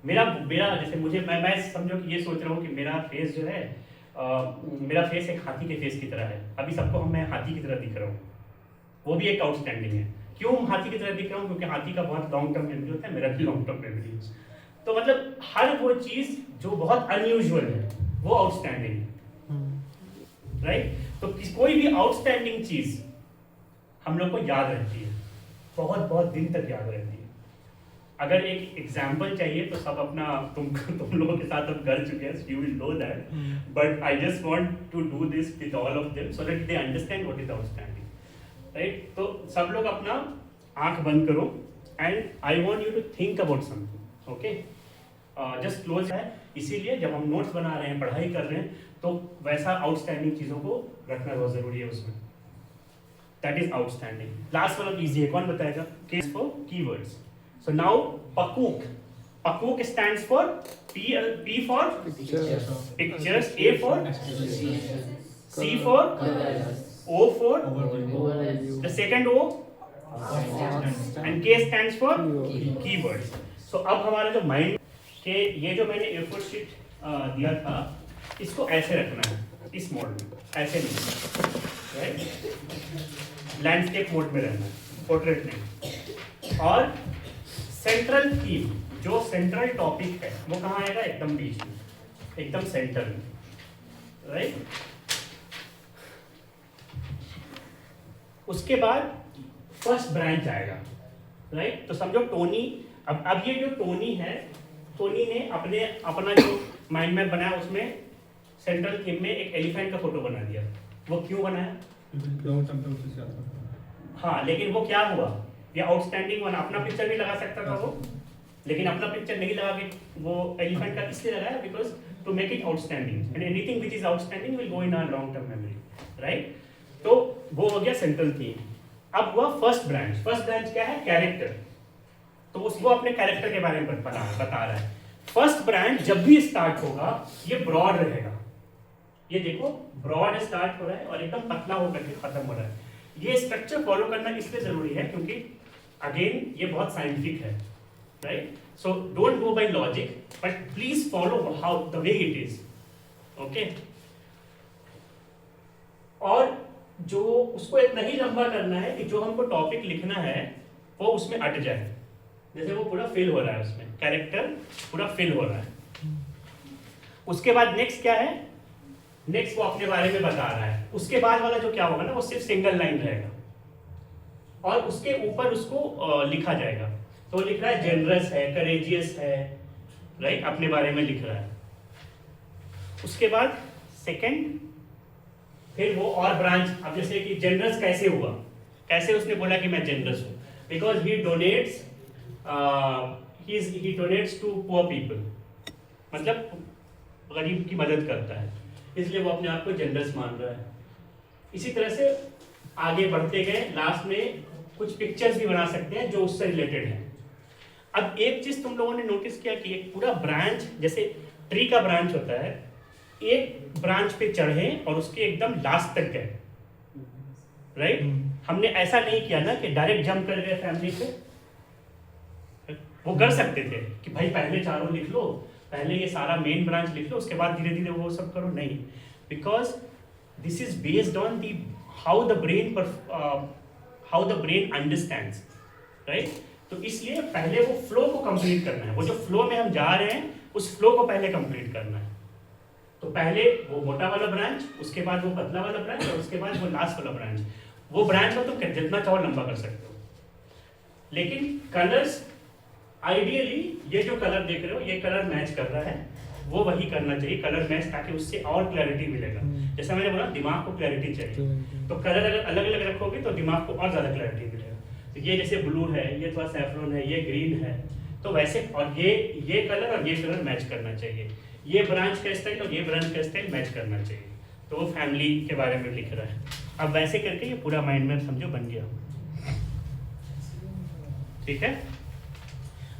मेरा जैसे मैं समझो कि ये सोच रहा हूँ कि मेरा फेस जो है मेरा फेस एक हाथी के फेस की तरह है। अभी सबको मैं हाथी की तरह दिख रहा हूँ, वो भी एक आउटस्टैंडिंग है। क्यों हाथी की तरह दिख रहा हूँ? क्योंकि हाथी का बहुत लॉन्ग टर्म मेमोरी होता है, मेरा भी लॉन्ग टर्म मेमोरी। तो मतलब हर वो चीज जो बहुत अनयूजुअल है वो आउटस्टैंडिंग है, राइट? तो कोई भी आउटस्टैंडिंग चीज हम लोग को याद रहती है, बहुत बहुत दिन तक याद रहती है। अगर एक एग्जाम्पल चाहिए तो सब अपना तुम लोगों के साथ हम कर चुके हैं, you will know that, but I just want to do this with all of them so that they understand what is outstanding, right? तो सब लोग अपना आंख बंद करो and I want you to think about something, okay? Just close है, इसीलिए जब हम नोट्स बना रहे हैं, पढ़ाई कर रहे हैं, तो वैसा आउटस्टैंडिंग चीजों को रखना बहुत जरूरी है उसमें। That is outstanding. लास्ट वाला इजी है, कौन बताएगा? Case for keywords. So now पकूक stands for P for pictures, A for C for O for the second O and K stands for keywords. So अब हमारा जो माइंड के ये जो मैंने A4 शीट दिया था इसको ऐसे रखना है, इस मोड में, ऐसे नहीं, राइट? लैंडस्केप मोड में रहना है, पोर्ट्रेट नहीं। और सेंट्रल थीम, जो सेंट्रल टॉपिक है वो कहाँ आएगा? एकदम बीच में, एकदम सेंटर में, राइट? उसके बाद फर्स्ट ब्रांच आएगा, राइट? तो समझो टोनी, अब ये जो टोनी है, टोनी ने अपना जो माइंड मैप बनाया उसमें सेंट्रल थीम में एक एलिफेंट का फोटो बना दिया। वो क्यों बनाया? हाँ, लेकिन वो क्या हुआ? ये आउटस्टैंडिंग बना। अपना पिक्चर भी लगा सकता था वो, लेकिन अपना पिक्चर नहीं लगा के वो एलिफेंट का इसलिए लगाया because to make it outstanding, and anything which is outstanding will go in our long term memory, right? तो वो हो गया सेंट्रल थीम। अब हुआ फर्स्ट ब्रांच। फर्स्ट ब्रांच क्या है? कैरेक्टर। तो उसको अपने कैरेक्टर के बारे में बता रहा है। फर्स्ट ब्रांच जब भी स्टार्ट होगा ये ब्रॉड रहेगा। ये देखो, ब्रॉड स्टार्ट हो रहा है और एकदम पतला होकर के खत्म हो रहा है। ये स्ट्रक्चर फॉलो करना इसलिए जरूरी है क्योंकि अगेन ये बहुत साइंटिफिक है, right? So don't go by logic but please follow how the way it is, okay? और जो उसको इतना ही लंबा करना है कि जो हमको टॉपिक लिखना है वो उसमें अट जाए, जैसे वो पूरा फिल हो रहा है, उसमें कैरेक्टर पूरा फिल हो रहा है। उसके बाद नेक्स्ट क्या है? नेक्स्ट वो अपने बारे में बता रहा है। उसके बाद वाला जो क्या होगा ना, वो सिर्फ सिंगल लाइन रहेगा और उसके ऊपर उसको लिखा जाएगा। तो वो लिख रहा है जेनरस है, करेजियस है, राइट? अपने बारे में लिख रहा है। उसके बाद सेकंड, फिर वो और ब्रांच। अब जैसे कि जेनरस कैसे हुआ, कैसे उसने बोला कि मैं जेनरस हूँ? Because he donates he donates to poor people, मतलब गरीब की मदद करता है, इसलिए वो अपने आप को जनरस मान रहा है। इसी तरह से आगे बढ़ते गए, लास्ट में कुछ पिक्चर्स भी बना सकते हैं जो उससे रिलेटेड है। अब एक चीज तुम लोगों ने नोटिस किया कि एक पूरा ब्रांच, जैसे ट्री का ब्रांच होता है, एक ब्रांच पे चढ़े और उसके एकदम लास्ट तक गए, राइट? हमने ऐसा नहीं किया ना कि डायरेक्ट जंप कर गए फैमिली पे। वो कर सकते थे कि भाई पहले चारों लिख लो, पहले ये सारा मेन ब्रांच लिख लो, उसके बाद धीरे धीरे वो सब करो। नहीं, because this is based on the how the brain how the brain understands, right? तो इसलिए पहले वो फ्लो को कंप्लीट करना है, वो जो फ्लो में हम जा रहे हैं उस फ्लो को पहले कंप्लीट करना है। तो पहले वो मोटा वाला ब्रांच, उसके बाद वो पतला वाला ब्रांच, और उसके बाद वो लास्ट वाला ब्रांच। वो ब्रांच को तुम जितना चाहो लंबा कर सकते हो, लेकिन कलर्स आइडियली ये जो कलर देख रहे हो ये कलर मैच कर रहा है, वो वही करना चाहिए, कलर मैच, ताकि उससे और क्लैरिटी मिलेगा। जैसा मैंने बोला दिमाग को क्लैरिटी चाहिए, तो कलर अगर अलग अलग रखोगे तो दिमाग को और ज़्यादा क्लैरिटी मिलेगा। तो ये जैसे ब्लू है, ये थोड़ा सैफरन है, ये ग्रीन है, तो वैसे, और ये कलर और ये कलर मैच करना चाहिए, ये ब्रांच का स्टाइल और ये ब्रांच का स्टाइल मैच करना चाहिए। तो वो फैमिली के बारे में लिख रहा है। अब वैसे करके ये पूरा माइंड मैप समझो बन गया, ठीक है?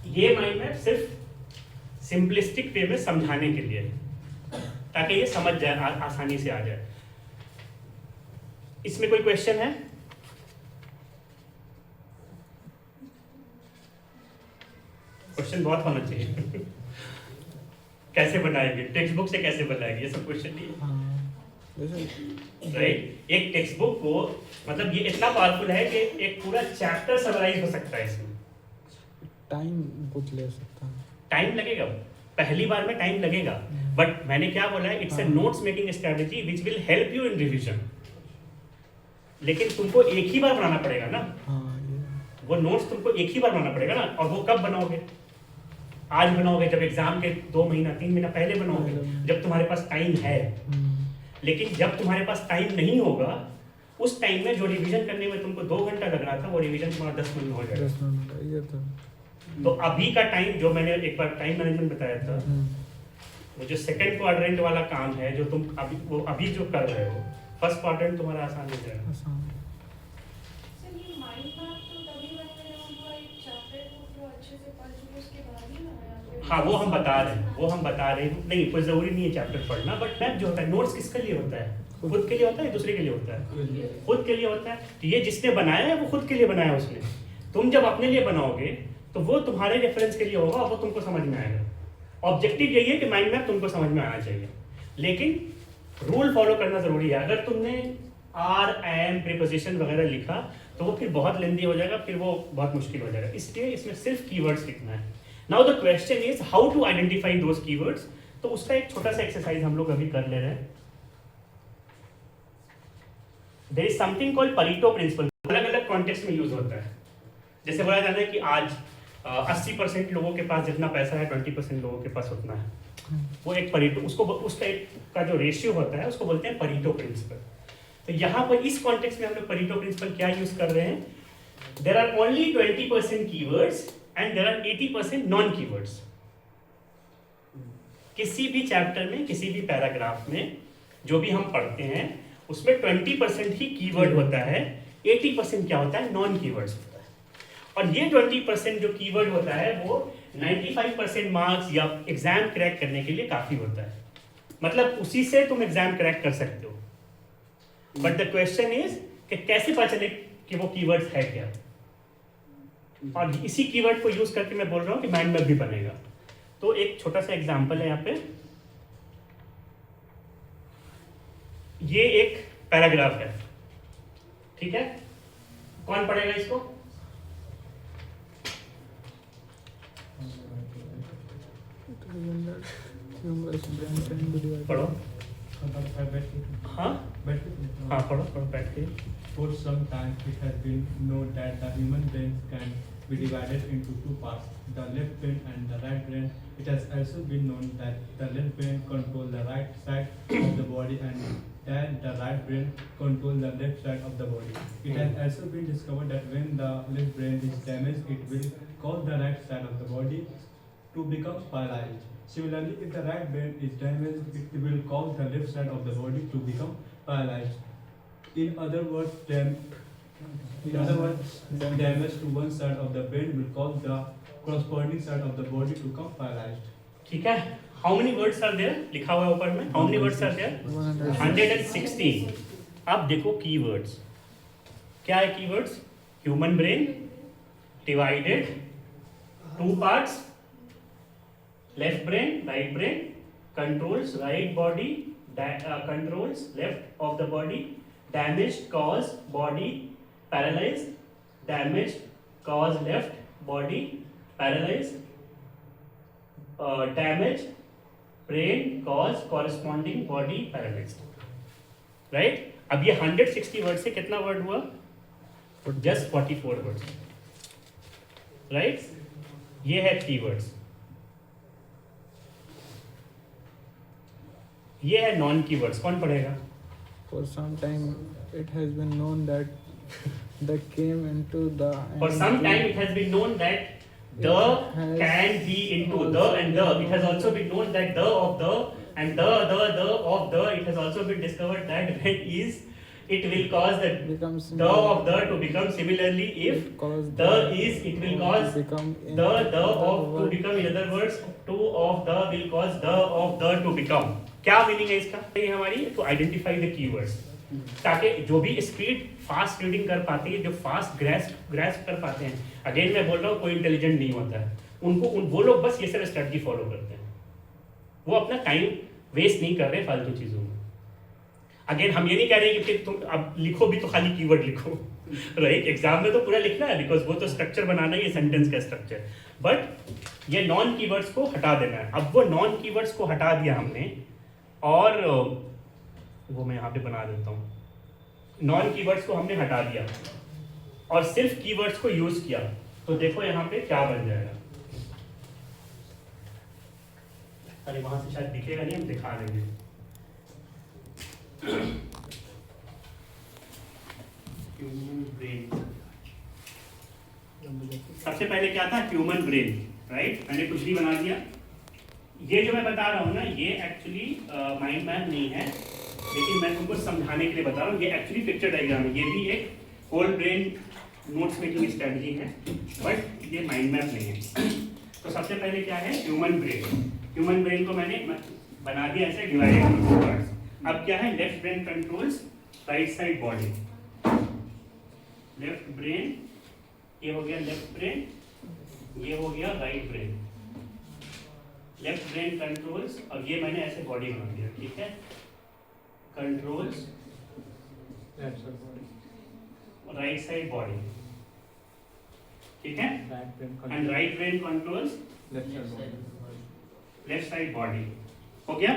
ये माइंड मैप सिर्फ सिंपलिस्टिक वे में समझाने के लिए है, ताकि ये समझ जाए, आसानी से आ जाए। इसमें कोई क्वेश्चन है? क्वेश्चन बहुत होना चाहिए। कैसे बनाएंगे, टेक्स्ट बुक से कैसे बनाएंगे, ये सब क्वेश्चन नहीं है, राइट? एक टेक्स्ट बुक को, मतलब ये इतना पावरफुल है कि एक पूरा चैप्टर समराइज हो सकता है इसमें।
टाइम बहुत ले सकता है,
टाइम लगेगा, पहली बार में टाइम लगेगा, बट मैंने क्या बोला है, it's a notes making strategy which will help you in revision. लेकिन तुमको एक ही बार बनाना पड़ेगा ना, वो नोट्स तुमको एक ही बार बनाना पड़ेगा ना। और वो कब बनाओगे? आज बनाओगे जब एग्जाम के 2 महीना 3 महीना पहले बनाओगे, जब तुम्हारे पास टाइम है। लेकिन जब तुम्हारे पास टाइम नहीं होगा, उस टाइम में जो रिवीजन करने में तुमको 2 घंटा लग रहा था, वो रिवीजन तुम्हारा 10 मिनट में हो जाएगा। तो अभी का टाइम, जो मैंने एक बार टाइम मैनेजमेंट बताया था, वो जो सेकंड क्वाड्रेंट वाला काम है, जो तुम अभी जो कर रहे हो, फर्स्ट क्वाड्रेंट तुम्हारा आसान हो जाएगा।
सर ये माइंड मैप तो तभी बनता है जब हम एक चैप्टर को पूरा अच्छे से पढ़ चुके उसके बाद ही बनाया।
हाँ, वो हम बता रहे हैं, नहीं कोई जरूरी नहीं है चैप्टर पढ़ना, बट मैप जो होता है, नोट्स किसके लिए होता है? खुद के लिए होता है, दूसरे के लिए होता है? खुद के लिए होता है। तो ये जिसने बनाया है वो खुद के लिए बनाया उसने। तुम जब अपने लिए बनाओगे तो वो तुम्हारे रेफरेंस के लिए होगा, वो तुमको समझ में आएगा। ऑब्जेक्टिव यही है कि माइंड मैप तुमको समझ में आना चाहिए, लेकिन रूल फॉलो करना जरूरी है। अगर तुमने आर, एम, प्रीपोजिशन वगैरह लिखा तो वो फिर बहुत लेंदी हो जाएगा, फिर वो बहुत मुश्किल हो जाएगा। इसलिए इसमें सिर्फ कीवर्ड्स लिखना है। Now the question is how to identify those keywords. तो उसका एक छोटा सा एक्सरसाइज हम लोग अभी कर ले रहे हैं। There is something called Pareto principle, अलग अलग कॉन्टेक्स्ट में यूज होता है। जैसे बोला जाता है कि आज 80% लोगों के पास जितना पैसा है 20% लोगों के पास उतना है। वो एक परीटो, उसका एक का जो रेशियो होता है उसको बोलते हैं परीटो प्रिंसिपल। तो यहाँ पर इस कॉन्टेक्स्ट में हम लोग परीटो प्रिंसिपल क्या यूज कर रहे हैं? There are only 20% keywords and there are 80% non keywords. किसी भी चैप्टर में, किसी भी पैराग्राफ में जो भी हम पढ़ते हैं उसमें 20% ही कीवर्ड होता है, 80% क्या होता है? नॉन कीवर्ड्स होता है। और ये 20% जो कीवर्ड होता है वो 95% मार्क्स या एग्जाम क्रैक करने के लिए काफी होता है। मतलब उसी से तुम एग्जाम क्रैक कर सकते हो। बट द क्वेश्चन इज कि कैसे पता चले कि वो कीवर्ड्स है क्या। और इसी कीवर्ड को यूज करके मैं बोल रहा हूँ कि माइंड मैप भी बनेगा। तो एक छोटा सा एग्जांपल है यहाँ पे। ये एक पैराग्राफ है, ठीक है? कौन पढ़ेगा इसको? पढ़ो। हाँ हाँ, पढ़ो बैठ के।
For some time, it has been known that the human brain can be divided into 2 parts, the left brain and the right brain. It has also been known that the left brain controls the right side of the body and that the right brain controls the left side of the body. It has also been discovered that when the left brain is damaged, it will cause the right side of the body to become paralyzed. Similarly, if the right brain is damaged, it will cause the left side of the body to become paralyzed. In other words, damage to one side of the brain will cause the corresponding side of the body to become paralyzed.
ठीक है? How many words are there? लिखा हुआ है ऊपर में। How many words are there? 116. अब देखो keywords। क्या है keywords? Human brain divided 2 parts, left brain, right brain, controls right body, controls left of the body, damaged, caused, body, paralyzed, damage cause left body paralyse, damage brain cause corresponding body paralyse, right. अब ये 160 वर्ड से कितना वर्ड हुआ? Just 44 words, right. ये है कीवर्ड्स, ये है नॉन कीवर्ड्स। कौन पढ़ेगा?
For some time it has been known that the came into the
For some time it has been known that the can be into the and the. It has also been known that the of the and the of the. It has also been discovered that when is it will cause the
becomes
the of the to become similarly if the is it will cause
become
the of to become, in other words to of the will cause the of the to become. क्या मीनिंग है इसका? ये हमारी टू आइडेंटिफाई द कीवर्ड्स, ताकि जो भी स्पीड फास्ट रीडिंग कर पाते हैं, जो फास्ट ग्रैस्प कर पाते हैं, अगेन मैं बोल रहा हूँ कोई इंटेलिजेंट नहीं होता है, वो लोग बस ये सब स्ट्रेटजी फॉलो करते हैं, वो अपना टाइम वेस्ट नहीं कर रहे फालतू चीज़ों में। अगेन हम ये नहीं कह रहे कि तुम अब लिखो भी तो खाली कीवर्ड लिखो, राइट। एग्जाम में तो पूरा लिखना है, बिकॉज वो तो स्ट्रक्चर बनाना ही है, सेंटेंस का स्ट्रक्चर। बट ये नॉन कीवर्ड्स को हटा देना है। अब वो नॉन कीवर्ड्स को हटा दिया हमने, और वो मैं यहाँ पे बना देता हूँ। नॉन कीवर्ड्स को हमने हटा दिया और सिर्फ कीवर्ड्स को यूज किया, तो देखो यहाँ पे क्या बन जाएगा। अरे वहां से शायद दिखेगा नहीं, हम दिखा देंगे। ह्यूमन ब्रेन, सबसे पहले क्या था? Human brain, right. मैंने कुछ भी बना दिया। ये जो मैं बता रहा हूँ ना, ये एक्चुअली माइंड मैप नहीं है, लेकिन मैं तुमको समझाने के लिए बता रहा हूँ। ये एक्चुअली पिक्चर डायग्राम है, ये भी एक whole brain notes making strategy है, बट ये माइंड मैप नहीं है। तो सबसे पहले क्या है? Human brain. ह्यूमन ब्रेन को मैंने बना दिया ऐसे डिवाइडेड इनटू पार्ट्स। अब क्या है? Left brain controls right side body. Left brain, ये हो गया लेफ्ट ब्रेन, ये हो गया right brain. Left brain controls, और ये मैंने ऐसे बॉडी बना दिया, ठीक है। कंट्रोल्स राइट साइड बॉडी, ठीक है। And right brain controls left side body. हो गया।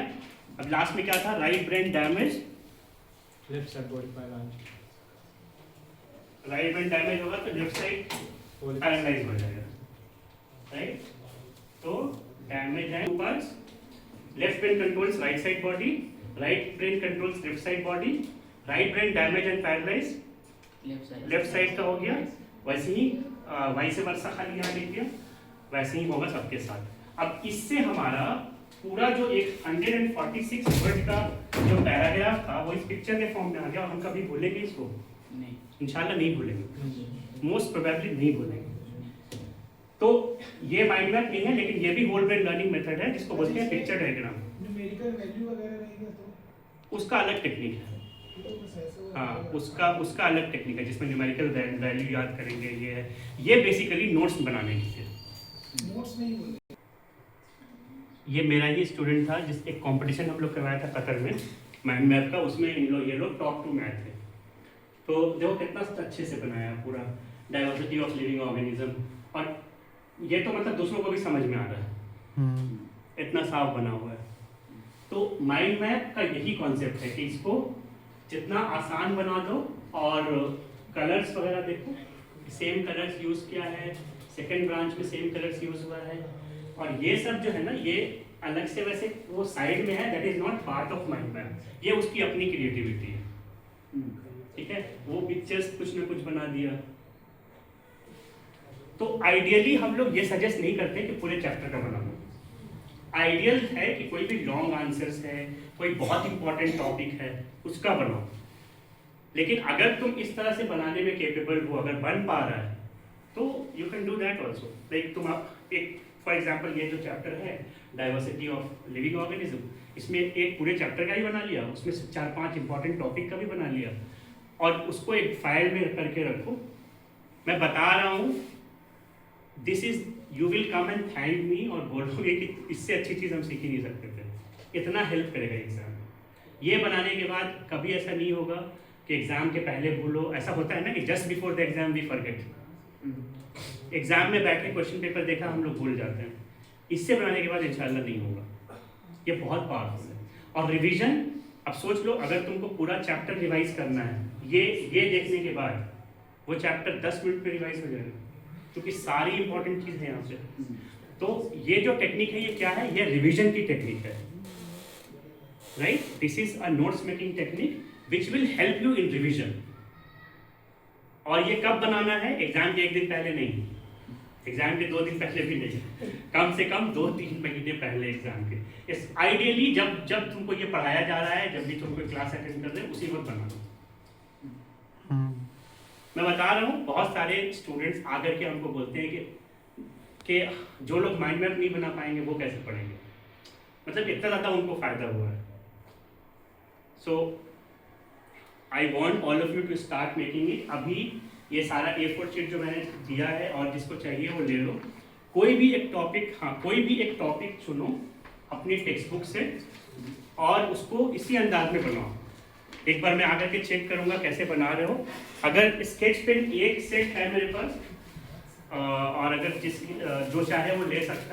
अब लास्ट में क्या था? Right brain damage,
left side body paralyse.
Right brain damage होगा तो लेफ्ट साइड पैरालाइज हो जाएगा, राइट। तो डैमेज है two parts. Left brain controls right side body, right brain controls left side body. Right brain damage and paralyse left side का हो गया। वैसे ही वाइस वर्सा खाली यहाँ लिख दिया, वैसे ही होगा सबके साथ। अब इससे हमारा पूरा जो एक 146 वर्ड का जो पैराग्राफ था वो इस पिक्चर के फॉर्म में आ गया, और हम कभी भूलेंगे इसको?
नहीं,
इंशाल्लाह नहीं भूलेंगे, मोस्ट प्रोबेबली नहीं भूलेंगे। तो ये माइंड मैप नहीं है, लेकिन ये भी होल ब्रेन लर्निंग मेथड है, जिसको बोलते हैं पिक्चर डायग्राम।
न्यूमेरिकल वैल्यू वगैरह रहेगा तो
उसका अलग टेक्निक है, हाँ, उसका अलग टेक्निक है जिसमें न्यूमेरिकल वैल्यू याद करेंगे। ये है, ये बेसिकली नोट्स बनाने के लिए।
नोट्स नहीं बोले।
ये मेरा ही स्टूडेंट था, जिस एक कंपटीशन हम लोग करवाया था कतर में माइंड मैप का, उसमें ये लोग टॉप 2 मैथ थे। तो देखो कितना अच्छे से बनाया पूरा डाइवर्सिटी ऑफ लिविंग ऑर्गेनिज्म, और ये तो मतलब दूसरों को भी समझ में आ रहा है, इतना साफ बना हुआ है। तो माइंड मैप का यही कॉन्सेप्ट है कि इसको जितना आसान बना दो, और कलर्स वगैरह देखो, सेम कलर्स यूज किया है, सेकंड ब्रांच में सेम कलर्स यूज हुआ है, और ये सब जो है ना, ये अलग से वैसे वो साइड में है, that is not part of mind map, ये उसकी अपनी क्रिएटिविटी है, ठीक है। वो पिक्चर्स कुछ ना कुछ बना दिया। तो आइडियली हम लोग ये सजेस्ट नहीं करते कि पूरे चैप्टर का बनाना। आइडियल है कि कोई भी लॉन्ग आंसर्स है, कोई बहुत इंपॉर्टेंट टॉपिक है, उसका बनाओ। लेकिन अगर तुम इस तरह से बनाने में केपेबल हो, अगर बन पा रहा है, तो you can do that also. Like तुम आप एक फॉर एग्जाम्पल ये जो चैप्टर है डाइवर्सिटी ऑफ लिविंग ऑर्गेनिज्म, इसमें एक पूरे चैप्टर का ही बना लिया, उसमें 4-5 इंपॉर्टेंट टॉपिक का भी बना लिया, और उसको एक फाइल में करके रखो। मैं बता रहा हूँ, this is you will come and thank me, और बोलोगे कि इससे अच्छी चीज़ हम सीख ही नहीं सकते थे। इतना हेल्प करेगा एग्जाम में। ये बनाने के बाद कभी ऐसा नहीं होगा कि एग्ज़ाम के पहले भूलो, ऐसा होता है ना कि just before the exam we forget. Exam में बैठ के क्वेश्चन पेपर देखा हम लोग भूल जाते हैं। इससे बनाने के बाद इंशाल्लाह नहीं होगा। ये बहुत पावरफुल है। और रिवीजन, अब सोच लो अगर तुमको पूरा चैप्टर रिवाइज करना है, ये देखने के बाद वो चैप्टर 10 मिनट में रिवाइज हो जाएगा, क्योंकि सारी इंपॉर्टेंट चीज़ है यहाँ पे। तो ये जो टेक्निक है ये क्या है? ये रिवीजन की टेक्निक है, right? This is a notes making technique which will help you in revision. और ये कब बनाना है? एग्जाम के एक दिन पहले नहीं, एग्जाम के 2 दिन पहले भी नहीं, कम से कम 2-3 महीने पहले एग्जाम के। इस आइडियली जब तुमको ये पढ़ाया जा रहा है, जब भी तुम कोई क्लास अटेंड कर रहे हो, उसी वक्त बनाना। मैं बता रहा हूँ, बहुत सारे स्टूडेंट्स आकर के हमको बोलते हैं कि जो लोग माइंड मैप नहीं बना पाएंगे वो कैसे पढ़ेंगे, मतलब इतना ज़्यादा उनको फ़ायदा हुआ है। So I want all of you to start making it. अभी ये सारा A4 शीट जो मैंने दिया है, और जिसको चाहिए वो ले लो। कोई भी एक टॉपिक चुनो अपनी टेक्स्ट बुक से और उसको इसी अंदाज में बनाओ। एक बार मैं आकर के चेक करूँगा कैसे बना रहे हो। अगर स्केच पेन एक सेट है मेरे पास, और अगर जो चाहे वो ले सकता है।